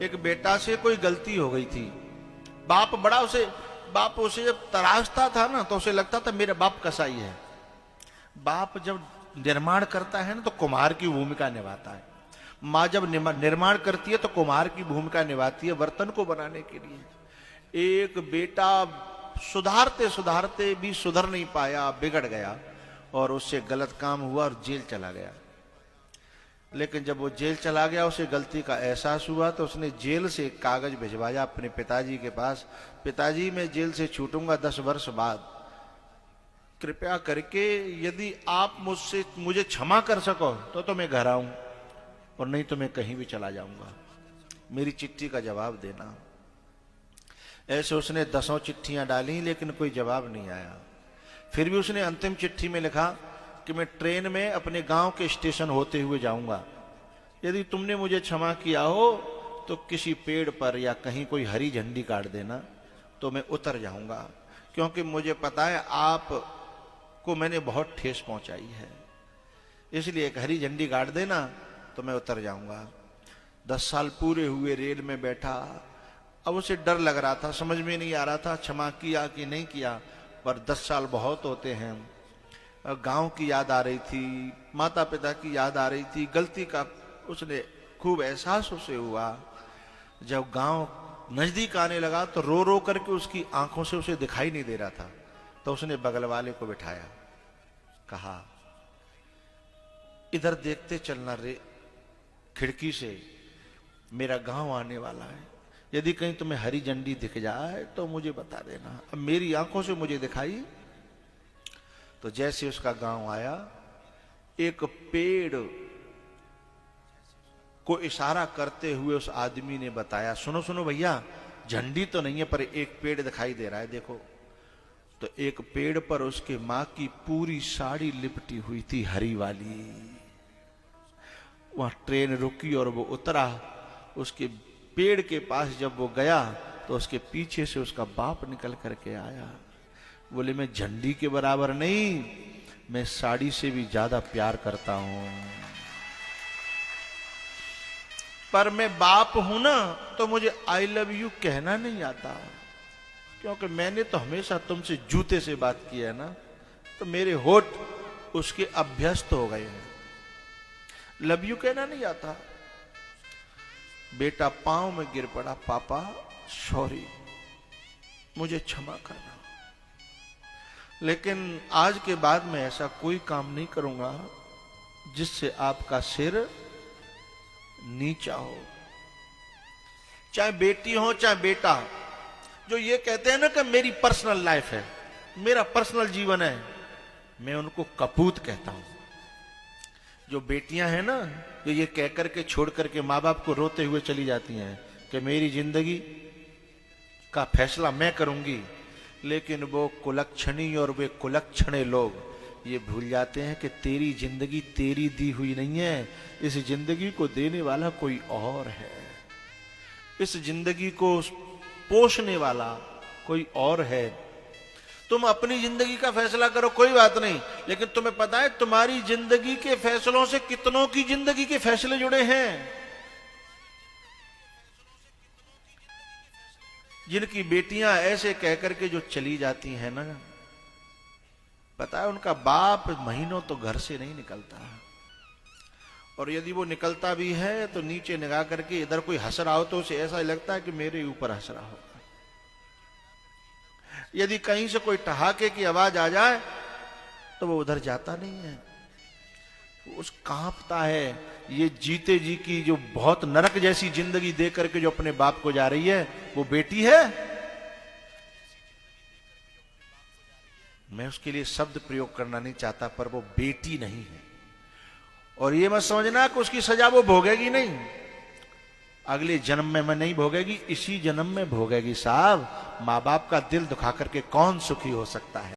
एक बेटा से कोई गलती हो गई थी। बाप उसे जब तराशता था ना तो उसे लगता था मेरा बाप कसाई है। बाप जब निर्माण करता है ना तो कुम्हार की भूमिका निभाता है। माँ जब निर्माण करती है तो कुम्हार की भूमिका निभाती है बर्तन को बनाने के लिए। एक बेटा सुधारते सुधारते भी सुधर नहीं पाया, बिगड़ गया और उससे गलत काम हुआ और जेल चला गया। लेकिन जब वो जेल चला गया, उसे गलती का एहसास हुआ तो उसने जेल से एक कागज भिजवाया अपने पिताजी के पास। पिताजी, मैं जेल से छूटूंगा 10 वर्ष बाद, कृपया करके यदि आप मुझे क्षमा कर सको तो मैं घर आऊं, और नहीं तो मैं कहीं भी चला जाऊंगा। मेरी चिट्ठी का जवाब देना। ऐसे उसने 10 चिट्ठियां डाली लेकिन कोई जवाब नहीं आया। फिर भी उसने अंतिम चिट्ठी में लिखा कि मैं ट्रेन में अपने गांव के स्टेशन होते हुए जाऊंगा। यदि तुमने मुझे क्षमा किया हो तो किसी पेड़ पर या कहीं कोई हरी झंडी काट देना तो मैं उतर जाऊंगा, क्योंकि मुझे पता है आप को मैंने बहुत ठेस पहुंचाई है, इसलिए एक हरी झंडी काट देना तो मैं उतर जाऊंगा। 10 साल पूरे हुए, रेल में बैठा। अब उसे डर लग रहा था, समझ में नहीं आ रहा था क्षमा किया कि नहीं किया, पर 10 साल बहुत होते हैं। गांव की याद आ रही थी, माता पिता की याद आ रही थी, गलती का उसने खूब एहसास उसे हुआ। जब गांव नजदीक आने लगा तो रो रो करके उसकी आंखों से उसे दिखाई नहीं दे रहा था, तो उसने बगल वाले को बिठाया, कहा इधर देखते चलना रे, खिड़की से मेरा गांव आने वाला है, यदि कहीं तुम्हें हरी झंडी दिख जाए तो मुझे बता देना। अब मेरी आंखों से मुझे दिखाई। तो जैसे उसका गांव आया, एक पेड़ को इशारा करते हुए उस आदमी ने बताया, सुनो सुनो भैया, झंडी तो नहीं है पर एक पेड़ दिखाई दे रहा है, देखो। तो एक पेड़ पर उसके मां की पूरी साड़ी लिपटी हुई थी, हरी वाली। वहां ट्रेन रुकी और वो उतरा। उसके पेड़ के पास जब वो गया तो उसके पीछे से उसका बाप निकल करके आया। बोले, मैं झंडी के बराबर नहीं, मैं साड़ी से भी ज्यादा प्यार करता हूं, पर मैं बाप हूं ना तो मुझे आई लव यू कहना नहीं आता, क्योंकि मैंने तो हमेशा तुमसे जूते से बात की है ना, तो मेरे होठ उसके अभ्यस्त हो गए हैं, लव यू कहना नहीं आता। बेटा पांव में गिर पड़ा, पापा सॉरी, मुझे क्षमा करना, लेकिन आज के बाद मैं ऐसा कोई काम नहीं करूंगा जिससे आपका सिर नीचा हो। चाहे बेटी हो चाहे बेटा, जो ये कहते हैं ना कि मेरी पर्सनल लाइफ है, मेरा पर्सनल जीवन है, मैं उनको कपूत कहता हूं। जो बेटियां हैं ना, जो ये कह करके छोड़ करके माँ बाप को रोते हुए चली जाती हैं कि मेरी जिंदगी का फैसला मैं करूंगी, लेकिन वो कुलक्षणी और वे कुलक्षणे लोग ये भूल जाते हैं कि तेरी जिंदगी तेरी दी हुई नहीं है, इस जिंदगी को देने वाला कोई और है, इस जिंदगी को पोषने वाला कोई और है। तुम अपनी जिंदगी का फैसला करो, कोई बात नहीं, लेकिन तुम्हें पता है तुम्हारी जिंदगी के फैसलों से कितनों की जिंदगी के फैसले जुड़े हैं। जिनकी बेटियां ऐसे कहकर के जो चली जाती हैं ना, पता है उनका बाप महीनों तो घर से नहीं निकलता, और यदि वो निकलता भी है तो नीचे निगाह करके इधर कोई हंस रहा हो तो उसे ऐसा लगता है कि मेरे ऊपर हंस रहा होगा। यदि कहीं से कोई ठहाके की आवाज आ जाए तो वो उधर जाता नहीं है, उस कांपता है। ये जीते जी की जो बहुत नरक जैसी जिंदगी दे करके जो अपने बाप को जा रही है, वो बेटी है। मैं उसके लिए शब्द प्रयोग करना नहीं चाहता, पर वो बेटी नहीं है। और ये मत समझना कि उसकी सजा वो भोगेगी नहीं, अगले जन्म में मैं नहीं भोगेगी, इसी जन्म में भोगेगी। साहब, माँ बाप का दिल दुखा करके कौन सुखी हो सकता है।